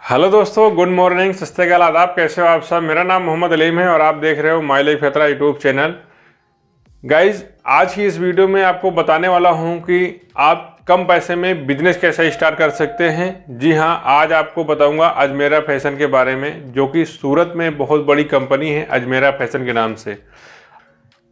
Hello दोस्तों, good morning, सत श्री अकाल, आदाब। कैसे हो आप सब? मेरा नाम मोहम्मद अलीम है और आप देख रहे हो माई लाइफ यात्रा यूट्यूब चैनल। गाइज, आज की इस वीडियो में आपको बताने वाला हूं कि आप कम पैसे में बिजनेस कैसे स्टार्ट कर सकते हैं। जी हां, आज आपको बताऊंगा अजमेरा फैशन के बारे में, जो कि सूरत में बहुत बड़ी कंपनी है अजमेरा फैशन के नाम से।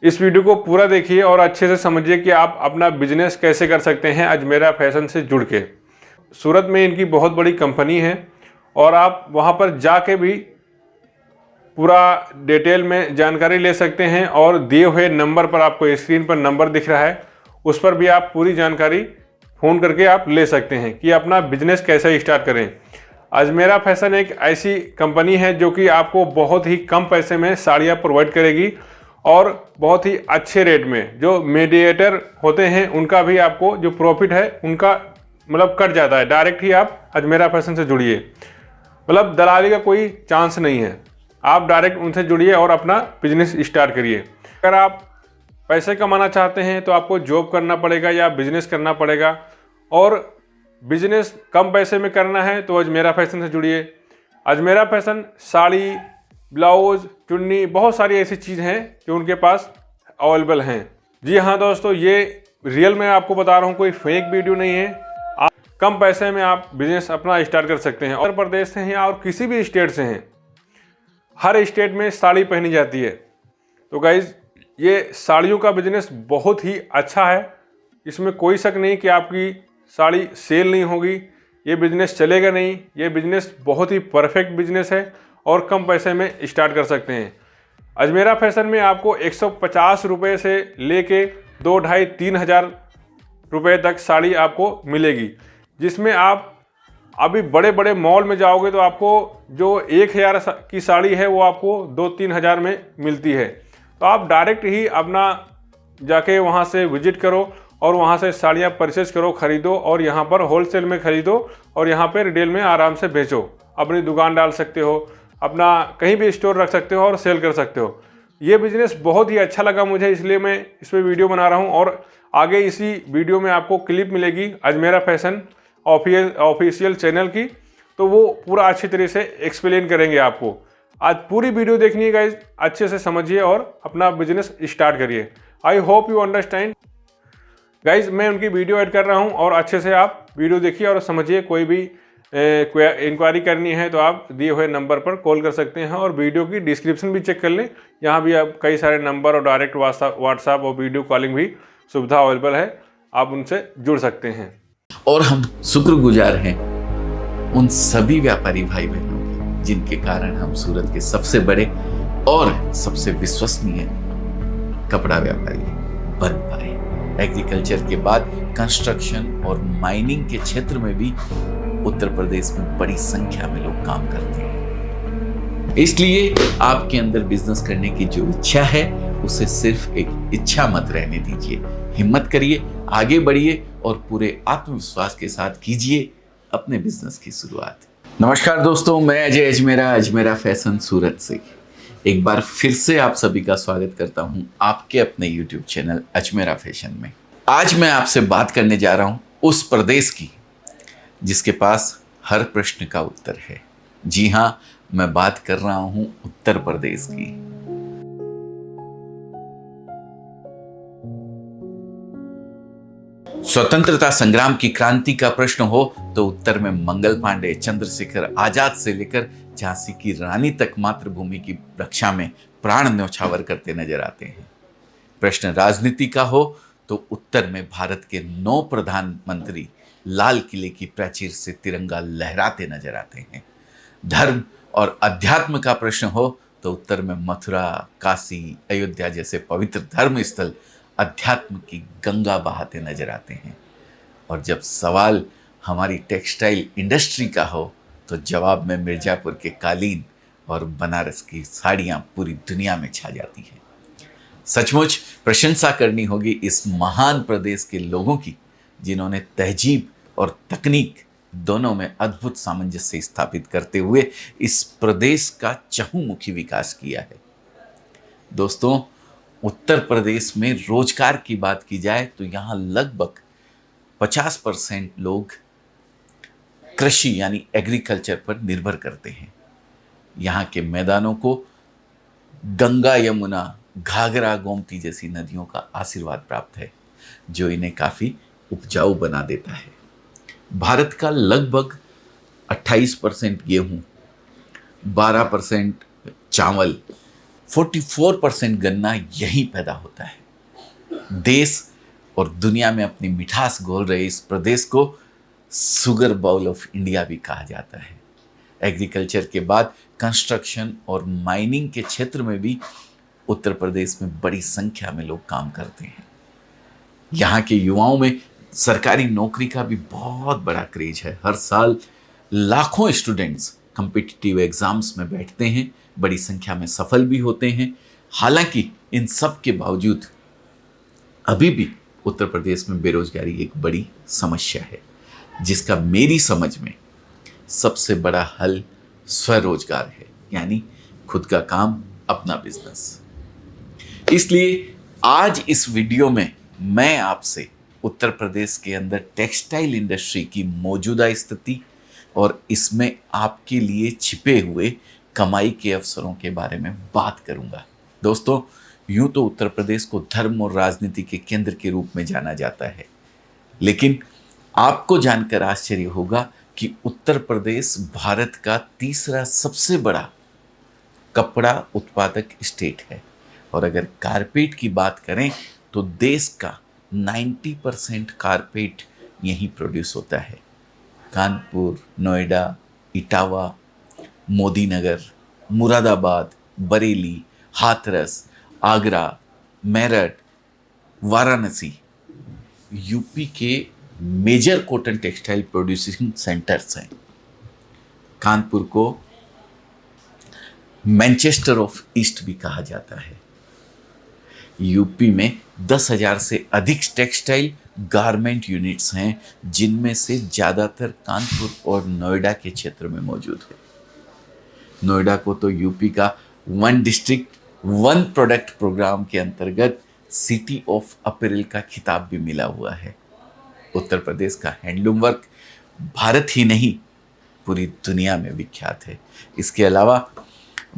इस वीडियो को पूरा देखिए और अच्छे से समझिए कि आप अपना बिजनेस कैसे कर सकते हैं अजमेरा फैशन से जुड़ के। सूरत में इनकी बहुत बड़ी कंपनी है और आप वहां पर जाके भी पूरा डिटेल में जानकारी ले सकते हैं और दिए हुए नंबर पर, आपको स्क्रीन पर नंबर दिख रहा है, उस पर भी आप पूरी जानकारी फ़ोन करके आप ले सकते हैं कि अपना बिजनेस कैसे स्टार्ट करें। अजमेरा फैशन एक ऐसी कंपनी है जो कि आपको बहुत ही कम पैसे में साड़ियाँ प्रोवाइड करेगी और बहुत ही अच्छे रेट में। जो मीडिएटर होते हैं उनका भी आपको जो प्रॉफिट है उनका मतलब कट जाता है। डायरेक्ट ही आप अजमेरा फैशन से जुड़िए, मतलब दलाली का कोई चांस नहीं है। आप डायरेक्ट उनसे जुड़िए और अपना बिजनेस स्टार्ट करिए। अगर आप पैसे कमाना चाहते हैं तो आपको जॉब करना पड़ेगा या बिजनेस करना पड़ेगा, और बिजनेस कम पैसे में करना है तो अजमेरा फैशन से जुड़िए। अजमेरा फैशन साड़ी, ब्लाउज, चुन्नी, बहुत सारी ऐसी चीज़ हैं जो उनके पास अवेलेबल हैं। जी हाँ दोस्तों, ये रियल में आपको बता रहा हूँ, कोई फेक वीडियो नहीं है। आप कम पैसे में आप बिजनेस अपना स्टार्ट कर सकते हैं। उत्तर प्रदेश से हैं और किसी भी स्टेट से हैं, हर स्टेट में साड़ी पहनी जाती है। तो गाइज, ये साड़ियों का बिजनेस बहुत ही अच्छा है, इसमें कोई शक नहीं कि आपकी साड़ी सेल नहीं होगी, ये बिजनेस चलेगा नहीं। ये बिजनेस बहुत ही परफेक्ट बिजनेस है और कम पैसे में स्टार्ट कर सकते हैं। अजमेरा फैशन में आपको 150 रुपये से लेके 2, ढाई, 3 हज़ार रुपये तक साड़ी आपको मिलेगी, जिसमें आप अभी बड़े बड़े मॉल में जाओगे तो आपको जो 1,000 की साड़ी है वो आपको 2-3 हज़ार में मिलती है। तो आप डायरेक्ट ही अपना जाके वहाँ से विजिट करो और वहाँ से साड़ियाँ परचेज करो, ख़रीदो, और यहाँ पर होलसेल में ख़रीदो और यहाँ पर रिटेल में आराम से बेचो। अपनी दुकान डाल सकते हो, अपना कहीं भी स्टोर रख सकते हो और सेल कर सकते हो। ये बिज़नेस बहुत ही अच्छा लगा मुझे, इसलिए मैं इस पर वीडियो बना रहा हूँ। और आगे इसी वीडियो में आपको क्लिप मिलेगी अजमेरा फैशन ऑफिशियल चैनल की, तो वो पूरा अच्छी तरह से एक्सप्लेन करेंगे आपको। आज पूरी वीडियो देखनी है गाइज, अच्छे से समझिए और अपना बिजनेस स्टार्ट करिए। I hope you understand guys. मैं उनकी वीडियो ऐड कर रहा हूँ और अच्छे से आप वीडियो देखिए और समझिए। कोई भी इंक्वायरी करनी है तो आप दिए हुए नंबर पर कॉल कर सकते हैं और वीडियो की डिस्क्रिप्शन भी चेक कर लें। यहाँ भी आप कई सारे नंबर और डायरेक्ट व्हाट्सएप और वीडियो कॉलिंग भी सुविधा अवेलेबल है, आप उनसे जुड़ सकते हैं। और हम शुक्रगुजार हैं उन सभी व्यापारी भाई बहनों के, जिनके कारण हम सूरत के सबसे बड़े और सबसे विश्वसनीय कपड़ा व्यापारी बन पाए। एग्रीकल्चर के बाद कंस्ट्रक्शन और माइनिंग के क्षेत्र में भी उत्तर प्रदेश में बड़ी संख्या में लोग काम करते हैं। इसलिए आपके अंदर बिजनेस करने की जो इच्छा है उसे सिर्फ एक इच्छा मत रहने दीजिए। हिम्मत करिए, आगे बढ़िए और पूरे आत्मविश्वास के साथ कीजिए अपने बिजनेस की शुरुआत। नमस्कार दोस्तों, मैं अजय अजमेरा फैशन सूरत से एक बार फिर से आप सभी का स्वागत करता हूं आपके अपने YouTube चैनल अजमेरा फैशन में। आज मैं आपसे बात करने जा रहा हूं उस प्रदेश की जिसके पास हर प्रश्न का उत्तर है। जी हां, मैं बात कर रहा हूं उत्तर प्रदेश की। स्वतंत्रता संग्राम की क्रांति का प्रश्न हो तो उत्तर में मंगल पांडे, चंद्रशेखर आजाद से लेकर झांसी की रानी तक मातृभूमि की रक्षा में प्राण न्यौछावर करते नजर आते हैं। प्रश्न राजनीति का हो तो उत्तर में भारत के 9 प्रधानमंत्री लाल किले की प्राचीर से तिरंगा लहराते नजर आते हैं। धर्म और अध्यात्म का प्रश्न हो तो उत्तर में मथुरा, काशी, अयोध्या जैसे पवित्र धर्म स्थल अध्यात्म की गंगा बहाते नजर आते हैं। और जब सवाल हमारी टेक्सटाइल इंडस्ट्री का हो तो जवाब में मिर्जापुर के कालीन और बनारस की साड़ियाँ पूरी दुनिया में छा जाती हैं। सचमुच प्रशंसा करनी होगी इस महान प्रदेश के लोगों की, जिन्होंने तहजीब और तकनीक दोनों में अद्भुत सामंजस्य स्थापित करते हुए इस प्रदेश का चहुमुखी विकास किया है। दोस्तों, उत्तर प्रदेश में रोजगार की बात की जाए तो यहाँ लगभग 50% लोग कृषि यानी एग्रीकल्चर पर निर्भर करते हैं। यहाँ के मैदानों को गंगा, यमुना, घाघरा, गोमती जैसी नदियों का आशीर्वाद प्राप्त है, जो इन्हें काफी उपजाऊ बना देता है। भारत का लगभग 28% गेहूं, 12% चावल, 44% गन्ना यहीं पैदा होता है। देश और दुनिया में अपनी मिठास घोल रहे इस प्रदेश को सुगर बाउल ऑफ इंडिया भी कहा जाता है। एग्रीकल्चर के बाद कंस्ट्रक्शन और माइनिंग के क्षेत्र में भी उत्तर प्रदेश में बड़ी संख्या में लोग काम करते हैं। यहाँ के युवाओं में सरकारी नौकरी का भी बहुत बड़ा क्रेज है। हर साल लाखों स्टूडेंट्स कॉम्पिटिटिव एग्जाम्स में बैठते हैं, बड़ी संख्या में सफल भी होते हैं। हालांकि इन सब के बावजूद अभी भी उत्तर प्रदेश में बेरोजगारी एक बड़ी समस्या है, जिसका मेरी समझ में सबसे बड़ा हल स्वरोजगार है, यानी खुद का काम, अपना बिजनेस। इसलिए आज इस वीडियो में मैं आपसे उत्तर प्रदेश के अंदर टेक्सटाइल इंडस्ट्री की मौजूदा स्थिति और इसमें आपके लिए छिपे हुए कमाई के अवसरों के बारे में बात करूंगा। दोस्तों, यूं तो उत्तर प्रदेश को धर्म और राजनीति के केंद्र के रूप में जाना जाता है, लेकिन आपको जानकर आश्चर्य होगा कि उत्तर प्रदेश भारत का तीसरा सबसे बड़ा कपड़ा उत्पादक स्टेट है। और अगर कारपेट की बात करें तो देश का 90% कारपेट यहीं प्रोड्यूस होता है। कानपुर, नोएडा, इटावा, मोदीनगर, मुरादाबाद, बरेली, हाथरस, आगरा, मेरठ, वाराणसी यूपी के major cotton textile producing centres हैं। कानपुर को मैनचेस्टर ऑफ ईस्ट भी कहा जाता है। यूपी में 10,000 से अधिक टेक्सटाइल गारमेंट यूनिट्स हैं, जिनमें से ज़्यादातर कानपुर और नोएडा के क्षेत्र में मौजूद है। नोएडा को तो यूपी का one district one product programme के अंतर्गत सिटी ऑफ अपैरल का खिताब भी मिला हुआ है। उत्तर प्रदेश का हैंडलूम वर्क भारत ही नहीं पूरी दुनिया में विख्यात है। इसके अलावा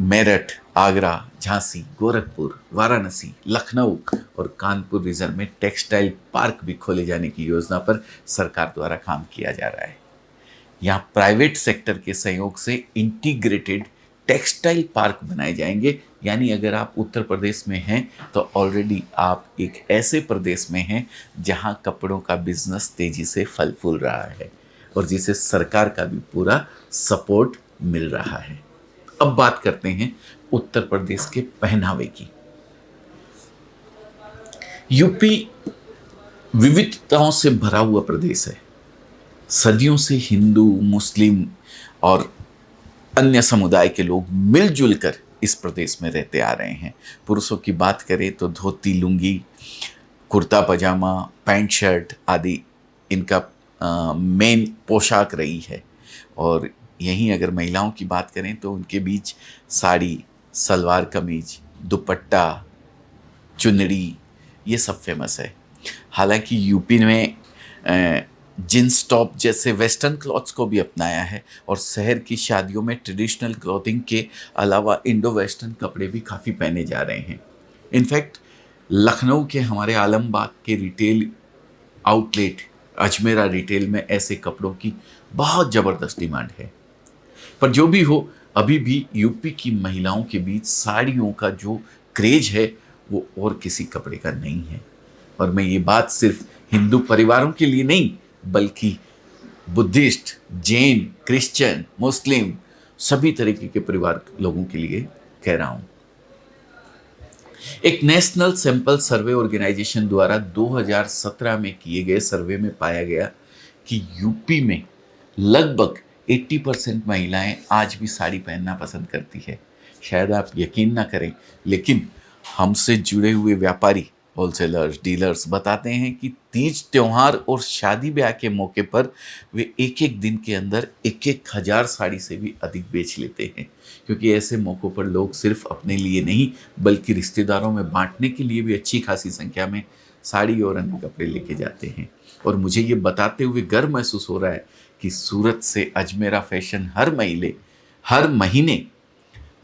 मेरठ, आगरा, झांसी, गोरखपुर, वाराणसी, लखनऊ और कानपुर रीजन में टेक्सटाइल पार्क भी खोले जाने की योजना पर सरकार द्वारा काम किया जा रहा है। यहाँ प्राइवेट सेक्टर के सहयोग से इंटीग्रेटेड टेक्सटाइल पार्क बनाए जाएंगे, यानी अगर आप उत्तर प्रदेश में हैं तो ऑलरेडी आप एक ऐसे प्रदेश में हैं जहां कपड़ों का बिजनेस तेजी से फल फूल रहा है और जिसे सरकार का भी पूरा सपोर्ट मिल रहा है। अब बात करते हैं उत्तर प्रदेश के पहनावे की। यूपी विविधताओं से भरा हुआ प्रदेश है। सदियों से हिंदू, मुस्लिम और अन्य समुदाय के लोग मिलजुल कर इस प्रदेश में रहते आ रहे हैं। पुरुषों की बात करें तो धोती, लुंगी, कुर्ता पजामा, पैंट शर्ट आदि इनका मेन पोशाक रही है। और यहीं अगर महिलाओं की बात करें तो उनके बीच साड़ी, सलवार कमीज, दुपट्टा, चुनरी ये सब फेमस है। हालांकि यूपी में जींस टॉप जैसे वेस्टर्न क्लॉथ्स को भी अपनाया है और शहर की शादियों में ट्रेडिशनल क्लॉथिंग के अलावा इंडो वेस्टर्न कपड़े भी काफ़ी पहने जा रहे हैं। इनफैक्ट लखनऊ के हमारे आलमबाग के रिटेल आउटलेट अजमेरा रिटेल में ऐसे कपड़ों की बहुत ज़बरदस्त डिमांड है। पर जो भी हो, अभी भी यूपी की महिलाओं के बीच साड़ियों का जो क्रेज है वो और किसी कपड़े का नहीं है। और मैं ये बात सिर्फ हिंदू परिवारों के लिए नहीं बल्कि बुद्धिस्ट, जैन, क्रिश्चियन, मुस्लिम सभी तरीके के परिवार लोगों के लिए कह रहा हूं। एक नेशनल सैंपल सर्वे ऑर्गेनाइजेशन द्वारा 2017 में किए गए सर्वे में पाया गया कि यूपी में लगभग 80% महिलाएं आज भी साड़ी पहनना पसंद करती है। शायद आप यकीन ना करें, लेकिन हमसे जुड़े हुए व्यापारी, होलसेलर्स, डीलर्स बताते हैं कि तीज त्योहार और शादी ब्याह के मौके पर वे एक एक दिन के अंदर 1,000 साड़ी से भी अधिक बेच लेते हैं, क्योंकि ऐसे मौक़ों पर लोग सिर्फ अपने लिए नहीं बल्कि रिश्तेदारों में बांटने के लिए भी अच्छी खासी संख्या में साड़ी और अन्य कपड़े लेके जाते हैं। और मुझे ये बताते हुए गर्व महसूस हो रहा है कि सूरत से अजमेरा फैशन हर महीने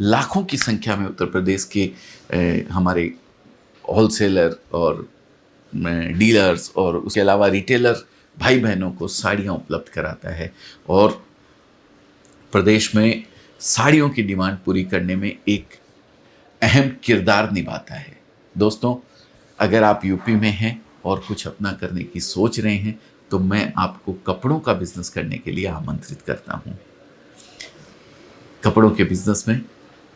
लाखों की संख्या में उत्तर प्रदेश के हमारे होलसेलर और डीलर्स और उसके अलावा रिटेलर भाई बहनों को साड़ियाँ उपलब्ध कराता है और प्रदेश में साड़ियों की डिमांड पूरी करने में एक अहम किरदार निभाता है। दोस्तों, अगर आप यूपी में हैं और कुछ अपना करने की सोच रहे हैं तो मैं आपको कपड़ों का बिजनेस करने के लिए आमंत्रित करता हूं। कपड़ों के बिजनेस में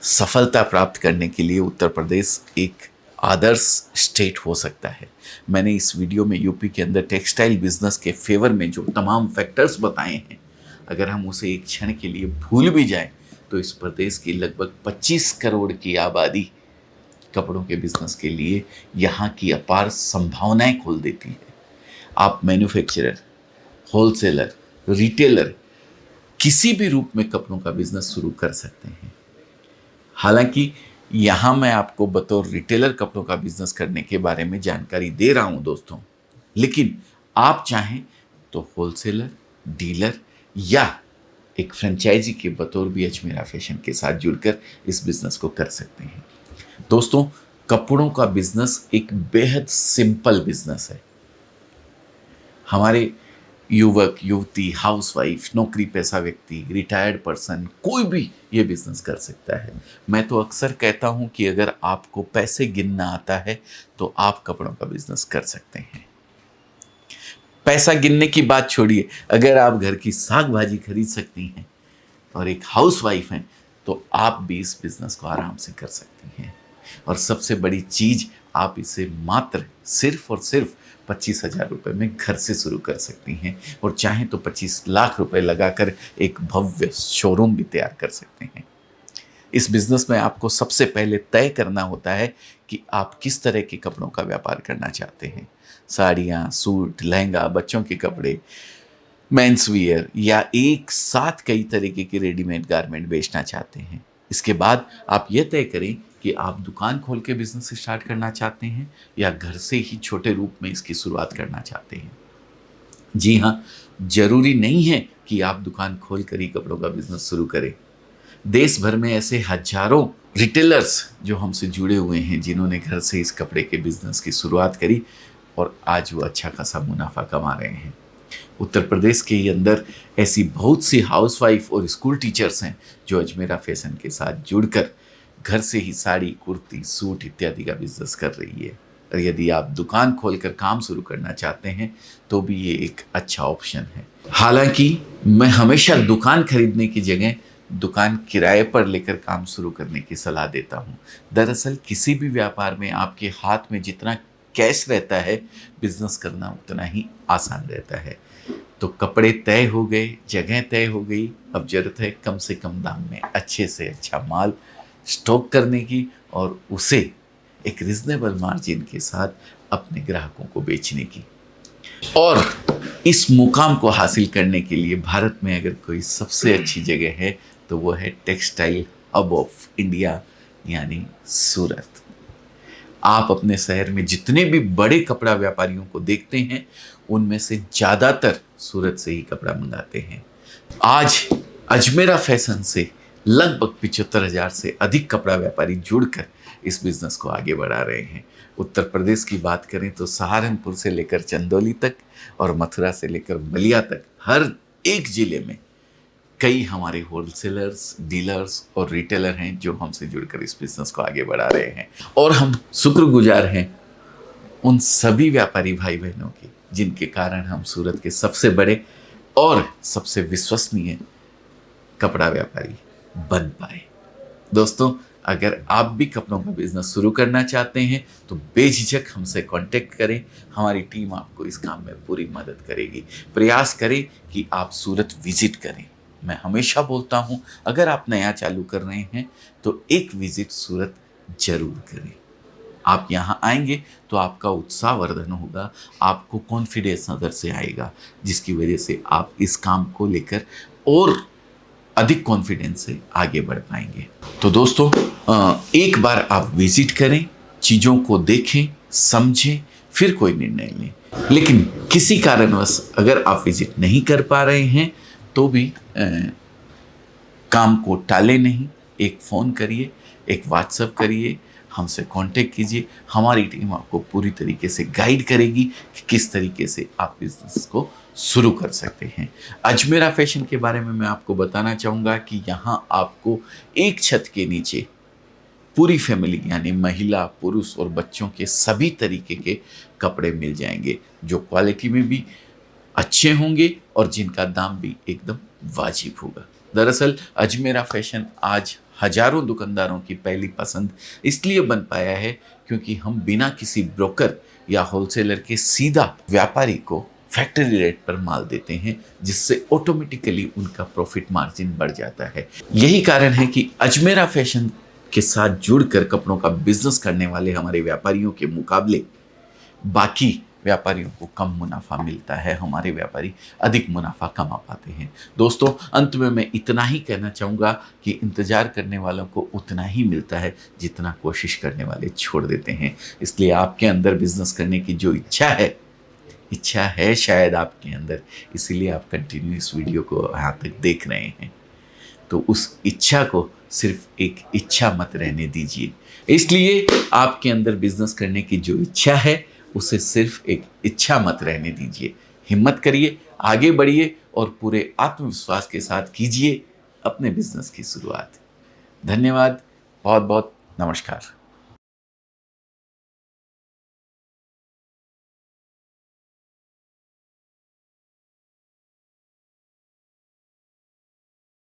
सफलता प्राप्त करने के लिए उत्तर प्रदेश एक आदर्श स्टेट हो सकता है। मैंने इस वीडियो में यूपी के अंदर टेक्सटाइल बिजनेस के फेवर में जो तमाम फैक्टर्स बताए हैं, अगर हम उसे एक क्षण के लिए भूल भी जाएं तो इस प्रदेश की लगभग 25 करोड़ की आबादी कपड़ों के बिजनेस के लिए यहाँ की अपार संभावनाएं खोल देती है। आप मैन्युफैक्चरर, होलसेलर, रिटेलर किसी भी रूप में कपड़ों का बिजनेस शुरू कर सकते हैं। हालांकि यहाँ मैं आपको बतौर रिटेलर कपड़ों का बिजनेस करने के बारे में जानकारी दे रहा हूँ दोस्तों, लेकिन आप चाहें तो होलसेलर, डीलर या एक फ्रेंचाइजी के बतौर भी अजमेरा फैशन के साथ जुड़कर इस बिजनेस को कर सकते हैं। दोस्तों, कपड़ों का बिजनेस एक बेहद सिंपल बिजनेस है। हमारे युवक, युवती, हाउसवाइफ, नौकरी पेशा व्यक्ति, रिटायर्ड पर्सन, कोई भी ये बिजनेस कर सकता है। मैं तो अक्सर कहता हूँ कि अगर आपको पैसे गिनना आता है तो आप कपड़ों का बिजनेस कर सकते हैं। पैसा गिनने की बात छोड़िए, अगर आप घर की साग भाजी खरीद सकती हैं और एक हाउसवाइफ हैं तो आप भी इस बिजनेस को आराम से कर सकती हैं। और सबसे बड़ी चीज़, आप इसे मात्र सिर्फ और सिर्फ 25,000 रुपये में घर से शुरू कर सकती हैं और चाहें तो 25 लाख रुपए लगाकर एक भव्य शोरूम भी तैयार कर सकते हैं। इस बिजनेस में आपको सबसे पहले तय करना होता है कि आप किस तरह के कपड़ों का व्यापार करना चाहते हैं। साड़ियाँ, सूट, लहंगा, बच्चों के कपड़े, मेंस वियर या एक साथ कई तरीके के रेडीमेड गारमेंट बेचना चाहते हैं। इसके बाद आप ये तय करें कि आप दुकान खोल के बिजनेस स्टार्ट करना चाहते हैं या घर से ही छोटे रूप में इसकी शुरुआत करना चाहते हैं। जी हाँ, जरूरी नहीं है कि आप दुकान खोल कर ही कपड़ों का बिजनेस शुरू करें। देश भर में ऐसे हजारों रिटेलर्स जो हमसे जुड़े हुए हैं, जिन्होंने घर से इस कपड़े के बिजनेस की शुरुआत करी और आज वो अच्छा खासा मुनाफा कमा रहे हैं। उत्तर प्रदेश के अंदर ऐसी बहुत सी हाउसवाइफ और स्कूल टीचर्स हैं जो अजमेरा फैशन के साथ जुड़कर घर से ही साड़ी, कुर्ती, सूट इत्यादि का बिजनेस कर रही है। और यदि आप दुकान खोलकर काम शुरू करना चाहते हैं तो भी ये एक अच्छा ऑप्शन है। हालांकि मैं हमेशा दुकान खरीदने की जगह दुकान किराए पर लेकर काम शुरू करने की सलाह देता हूँ। दरअसल किसी भी व्यापार में आपके हाथ में जितना कैश रहता है, बिजनेस करना उतना ही आसान रहता है। तो कपड़े तय हो गए, जगह तय हो गई, अब जरूरत है कम से कम दाम में अच्छे से अच्छा माल स्टॉक करने की और उसे एक रिजनेबल मार्जिन के साथ अपने ग्राहकों को बेचने की। और इस मुकाम को हासिल करने के लिए भारत में अगर कोई सबसे अच्छी जगह है तो वो है टेक्सटाइल हब ऑफ इंडिया यानी सूरत। आप अपने शहर में जितने भी बड़े कपड़ा व्यापारियों को देखते हैं, उनमें से ज़्यादातर सूरत से ही कपड़ा मंगाते हैं। आज अजमेरा फैशन से लगभग 75,000 से अधिक कपड़ा व्यापारी जुड़कर इस बिजनेस को आगे बढ़ा रहे हैं। उत्तर प्रदेश की बात करें तो सहारनपुर से लेकर चंदौली तक और मथुरा से लेकर बलिया तक हर एक जिले में कई हमारे होलसेलर्स, डीलर्स और रिटेलर हैं जो हमसे जुड़कर इस बिजनेस को आगे बढ़ा रहे हैं। और हम शुक्रगुजार हैं उन सभी व्यापारी भाई बहनों की जिनके कारण हम सूरत के सबसे बड़े और सबसे विश्वसनीय कपड़ा व्यापारी बन पाए। दोस्तों, अगर आप भी कपड़ों का बिजनेस शुरू करना चाहते हैं तो बेझिझक हमसे कांटेक्ट करें। हमारी टीम आपको इस काम में पूरी मदद करेगी। प्रयास करें कि आप सूरत विजिट करें। मैं हमेशा बोलता हूं, अगर आप नया चालू कर रहे हैं तो एक विजिट सूरत जरूर करें। आप यहाँ आएंगे तो आपका उत्साहवर्धन होगा, आपको कॉन्फिडेंस अंदर से आएगा, जिसकी वजह से आप इस काम को लेकर और अधिक कॉन्फिडेंस से आगे बढ़ पाएंगे। तो दोस्तों, एक बार आप विजिट करें, चीज़ों को देखें, समझें, फिर कोई निर्णय लें। लेकिन किसी कारणवश अगर आप विजिट नहीं कर पा रहे हैं तो भी काम को टाले नहीं। एक फ़ोन करिए, एक व्हाट्सएप करिए, हमसे कांटेक्ट कीजिए। हमारी टीम आपको पूरी तरीके से गाइड करेगी कि किस तरीके से आप बिजनेस को शुरू कर सकते हैं। अजमेरा फैशन के बारे में मैं आपको बताना चाहूँगा कि यहाँ आपको एक छत के नीचे पूरी फैमिली यानी महिला, पुरुष और बच्चों के सभी तरीके के कपड़े मिल जाएंगे, जो क्वालिटी में भी अच्छे होंगे और जिनका दाम भी एकदम वाजिब होगा। दरअसल अजमेरा फैशन आज हजारों दुकानदारों की पहली पसंद इसलिए बन पाया है क्योंकि हम बिना किसी ब्रोकर या होलसेलर के सीधा व्यापारी को फैक्ट्री रेट पर माल देते हैं, जिससे ऑटोमेटिकली उनका प्रॉफिट मार्जिन बढ़ जाता है। यही कारण है कि अजमेरा फैशन के साथ जुड़कर कपड़ों का बिजनेस करने वाले हमारे व्यापारियों के मुकाबले बाकी व्यापारियों को कम मुनाफा मिलता है, हमारे व्यापारी अधिक मुनाफा कमा पाते हैं। दोस्तों, अंत में मैं इतना ही कहना चाहूँगा कि इंतज़ार करने वालों को उतना ही मिलता है जितना कोशिश करने वाले छोड़ देते हैं। इसलिए आपके अंदर बिजनेस करने की जो इच्छा है शायद आपके अंदर, इसीलिए आप कंटिन्यू इस वीडियो को यहाँ तक देख रहे हैं। तो उस इच्छा को सिर्फ एक इच्छा मत रहने दीजिए। इसलिए आपके अंदर बिजनेस करने की जो इच्छा है उसे सिर्फ एक इच्छा मत रहने दीजिए। हिम्मत करिए, आगे बढ़िए और पूरे आत्मविश्वास के साथ कीजिए अपने बिजनेस की शुरुआत। धन्यवाद, बहुत बहुत नमस्कार।